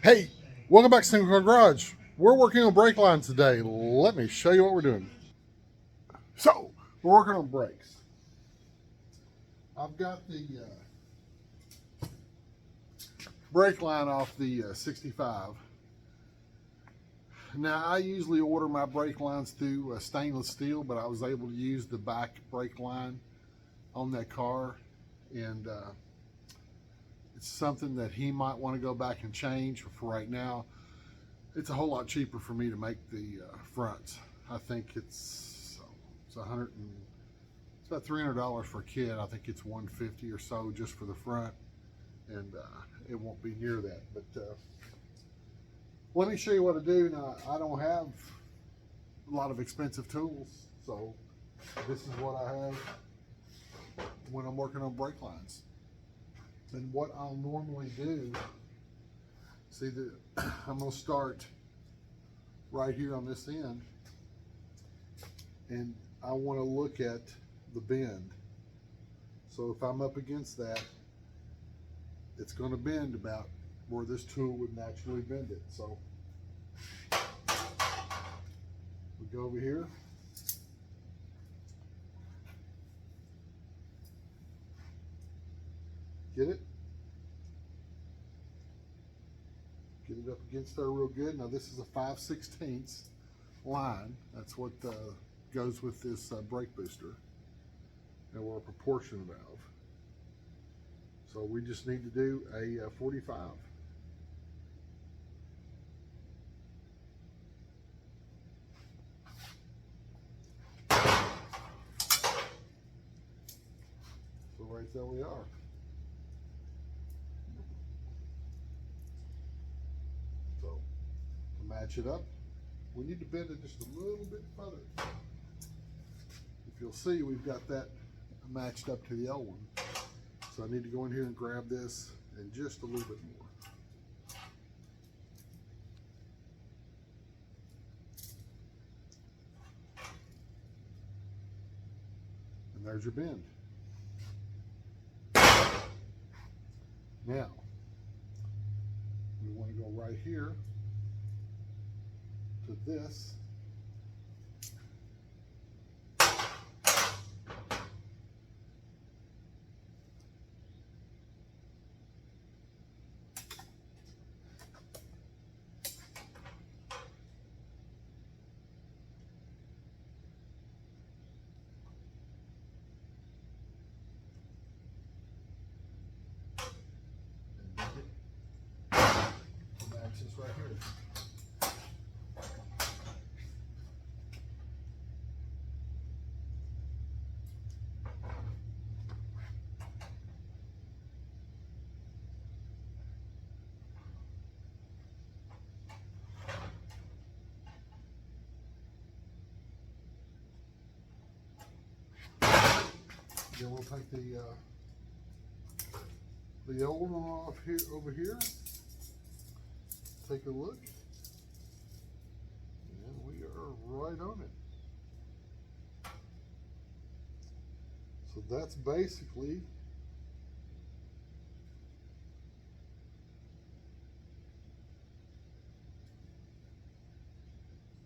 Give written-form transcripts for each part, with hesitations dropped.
Hey, welcome back to Single Car Garage. We're working on brake lines today. Let me show you what we're doing. So, we're working on brakes. I've got the brake line off the 65. Now, I usually order my brake lines through stainless steel, but I was able to use the back brake line on that car, and it's something that he might want to go back and change. But for right now, it's a whole lot cheaper for me to make the fronts. I think it's it's about $300 for a kit. I think it's $150 or so just for the front, and it won't be near that. But let me show you what to do. Now, I don't have a lot of expensive tools, so this is what I have when I'm working on brake lines. And what I'll normally do, see that I'm gonna start right here on this end, and I want to look at the bend. So if I'm up against that, it's going to bend about where this tool would naturally bend it. So we go over here. Get it? Get it up against there real good. Now this is a 5/16 line. That's what goes with this brake booster. And we're a proportion valve. So we just need to do a 45. So right there we are. So to match it up, we need to bend it just a little bit further. If you'll see, we've got that matched up to the L one. So I need to go in here and grab this and just a little bit more. And there's your bend. Now, we want to go right here to this. Match this right here. Then we'll take the old one off here over here. Take a look. And we are right on it. So that's basically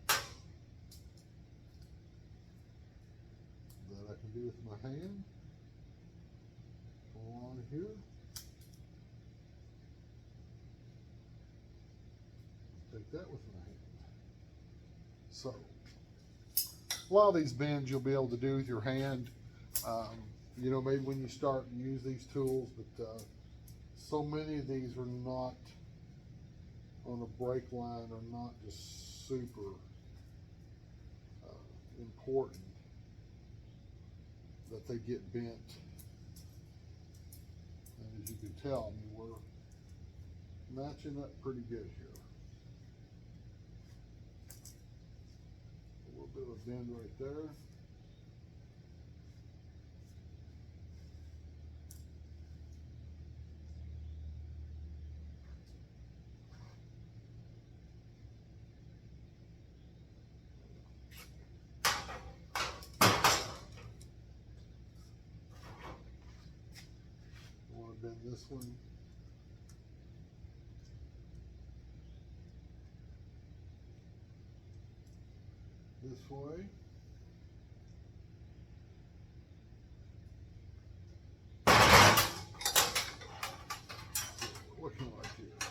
that I can do with my hand. Along here. Take that with my hand. So, a lot of these bends you'll be able to do with your hand. You know, maybe when you start and use these tools, but so many of these are not on a brake line, are not just super important that they get bent. And as you can tell, I mean, we're matching up pretty good here. A little bit of a bend right there. I want to bend this one. this way. Looking like it.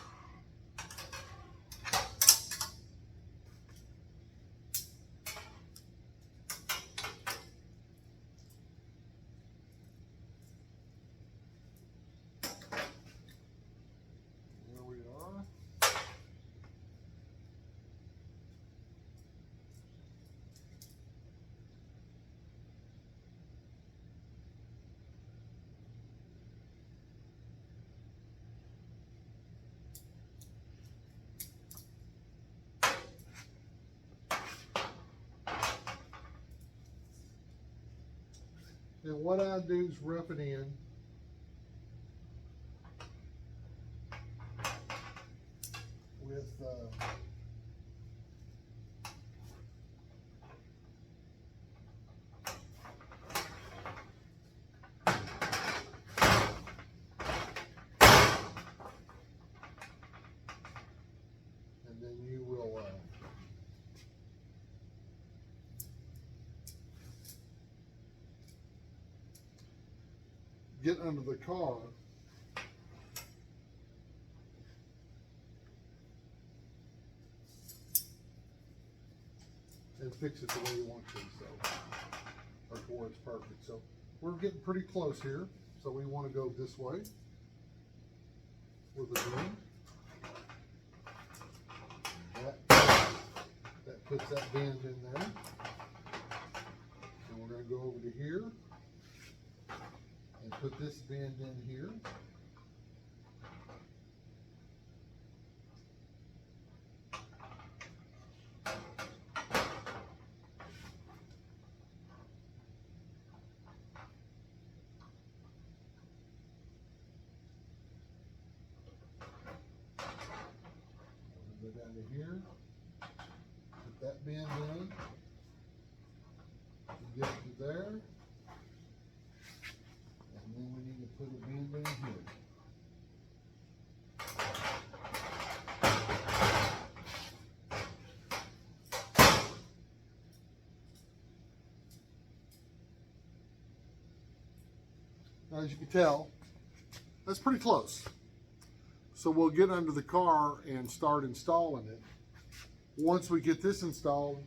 There we are. And what I do is rough it in. With and then you will get under the car and fix it the way you want to, so, or to where it's perfect. So we're getting pretty close here. So we want to go this way with the bend. That puts that bend in there. And we're going to go over to here and put this bend in here. Go down to here, put that bend in, get it to there, and then we need to put a bend in here. Now, as you can tell, that's pretty close. So we'll get under the car and start installing it. Once we get this installed,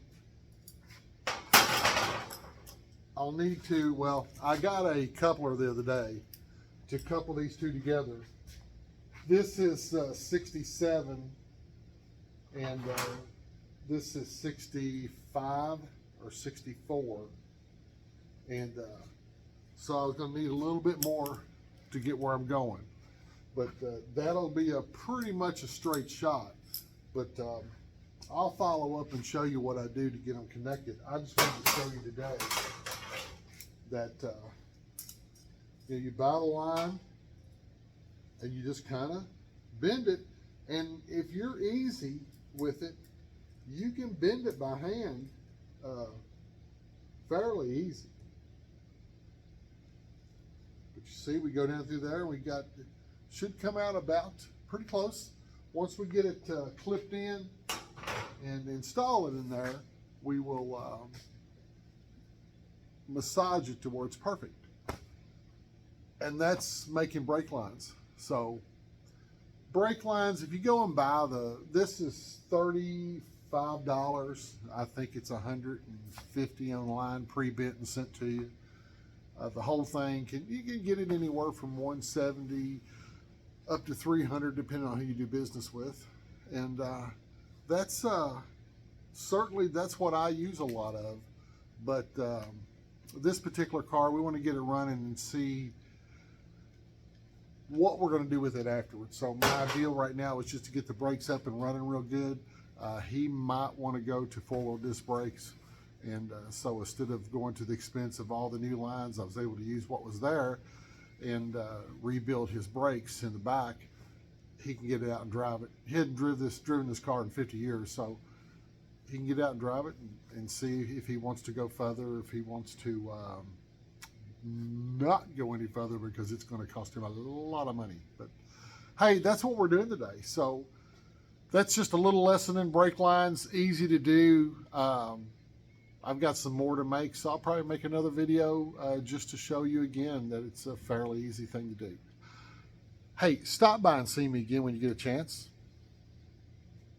I'll need to, well, I got a coupler the other day to couple these two together. This is 67 and this is 65 or 64. And so I was gonna need a little bit more to get where I'm going. But that'll be pretty much a straight shot. But I'll follow up and show you what I do to get them connected. I just wanted to show you today that you buy the line and you just kind of bend it. And if you're easy with it, you can bend it by hand fairly easy. But you see, we go down through there and we got, should come out about pretty close. Once we get it clipped in and install it in there, we will massage it to where it's perfect. And that's making brake lines. So brake lines, if you go and buy this is $35. I think it's $150 online, pre-bent and sent to you. The whole thing, you can get it anywhere from $170 up to $300, depending on who you do business with. And that's certainly, that's what I use a lot of. But this particular car, we want to get it running and see what we're going to do with it afterwards. So my ideal right now is just to get the brakes up and running real good. He might want to go to four-wheel disc brakes. And so instead of going to the expense of all the new lines, I was able to use what was there and rebuild his brakes in the back. He can get it out and drive it. He hadn't driven this car in 50 years, so he can get out and drive it and see if he wants to go further, if he wants to not go any further, because it's going to cost him a lot of money. But hey, that's what we're doing today. So that's just a little lesson in brake lines, easy to do. I've got some more to make, so I'll probably make another video just to show you again that it's a fairly easy thing to do. Hey, stop by and see me again when you get a chance.